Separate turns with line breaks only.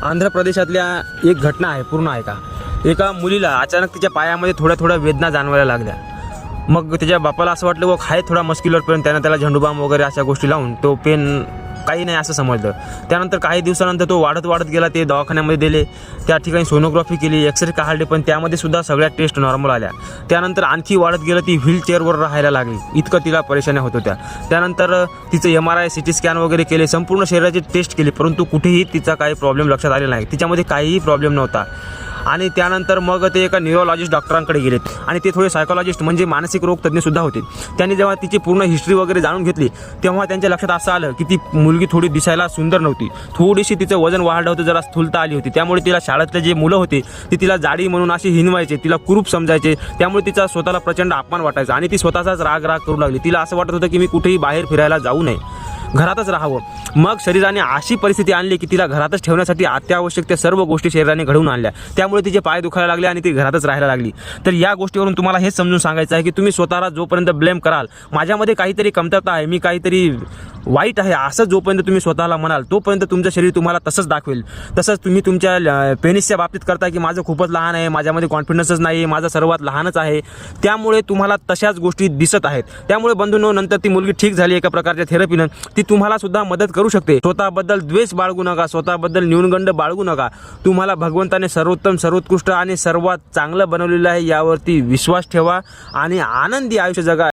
आंध्र प्रदेशातल्या एक घटना आहे, पूर्ण ऐका। एका मुलीला अचानक तिच्या पायामध्ये थोड्या वेदना जाणवायला लागल्या। मग त्याच्या बापाला असं वाटलं व हाय थोडा मस्क्युलर पेन, त्यानं त्याला झंडूबाम वगैरे अशा गोष्टी लावून तो पेन काही नाही असं समजलं। त्यानंतर काही दिवसानंतर तो वाढत गेला, ते दवाखान्यामध्ये दिले, त्या ठिकाणी सोनोग्राफी केली, एक्सरे काढले, पण त्यामध्ये सुद्धा सगळ्या टेस्ट नॉर्मल आल्या। त्यानंतर आणखी वाढत गेलं, ती व्हीलचेअरवर राहायला लागली, इतकं तिला परेशान्या होत होत्या। त्यानंतर तिचं MRI CT स्कॅन वगैरे केले, संपूर्ण शरीराची टेस्ट केली, परंतु कुठेही तिचा काही प्रॉब्लेम लक्षात आलेला नाही, तिच्यामध्ये काहीही प्रॉब्लेम नव्हता। आणि त्यानंतर मग ते एका न्यूरोलॉजिस्ट डॉक्टरांकडे गेलेत आणि ते थोडे सायकोलॉजिस्ट म्हणजे मानसिक रोग तज्ञसुद्धा होते। त्यांनी जेव्हा तिची पूर्ण हिस्ट्री वगैरे जाणून घेतली, तेव्हा त्यांच्या लक्षात असं आलं की ती मुलगी थोडी दिसायला सुंदर नव्हती, थोडीशी तिचं वजन वाढलं होतं, जरा स्थूलता आली होती। त्यामुळे तिला शाळेतले जे मुलं होते ते तिला जाडी म्हणून अशी हिनवायचे, तिला कुरूप समजायचे, त्यामुळे तिचा स्वतःला प्रचंड अपमान वाटायचा आणि ती स्वतःचाच राग करू लागली। तिला असं वाटत होतं की मी कुठेही बाहेर फिरायला जाऊ नये, घरातच राहावं। मग शरीराने अशी परिस्थिती आणली की तिला घरातच ठेवण्यासाठी अत्यावश्यक त्या सर्व गोष्टी शरीराने घडवून आणल्या, त्यामुळे तिचे पाय दुखायला लागले आणि ती घरातच राहायला लागली। तर या गोष्टीवरून तुम्हाला हेच समजून सांगायचं आहे की तुम्ही स्वतःला जोपर्यंत ब्लेम कराल, माझ्यामध्ये काहीतरी कमतरता आहे, मी काहीतरी वाईट आहे असं जोपर्यंत तुम्ही स्वतःला म्हणाल, तोपर्यंत तुमचं शरीर तुम्हाला तसंच दाखवेल। तसंच तुम्ही तुमच्या पेनिसच्या बाबतीत करता की माझं खूपच लहान आहे, माझ्यामध्ये कॉन्फिडन्सच नाही, माझं सर्वात लहानच आहे, त्यामुळे तुम्हाला तशाच गोष्टी दिसत आहेत। त्यामुळे बंधूंनो, नंतर ती मुलगी ठीक झाली एका प्रकारच्या थेरपीनं, ती तुम्हाला सुद्धा मदत करू शकते। स्वतःबद्दल द्वेष बाळगू नका, स्वतःबद्दल न्यूनगंड बाळगू नका। तुम्हाला भगवंताने सर्वोत्तम, सर्वोत्कृष्ट आणि सर्वात चांगलं बनवलेलं आहे, यावरती विश्वास ठेवा आणि आनंदी आयुष्य जगा।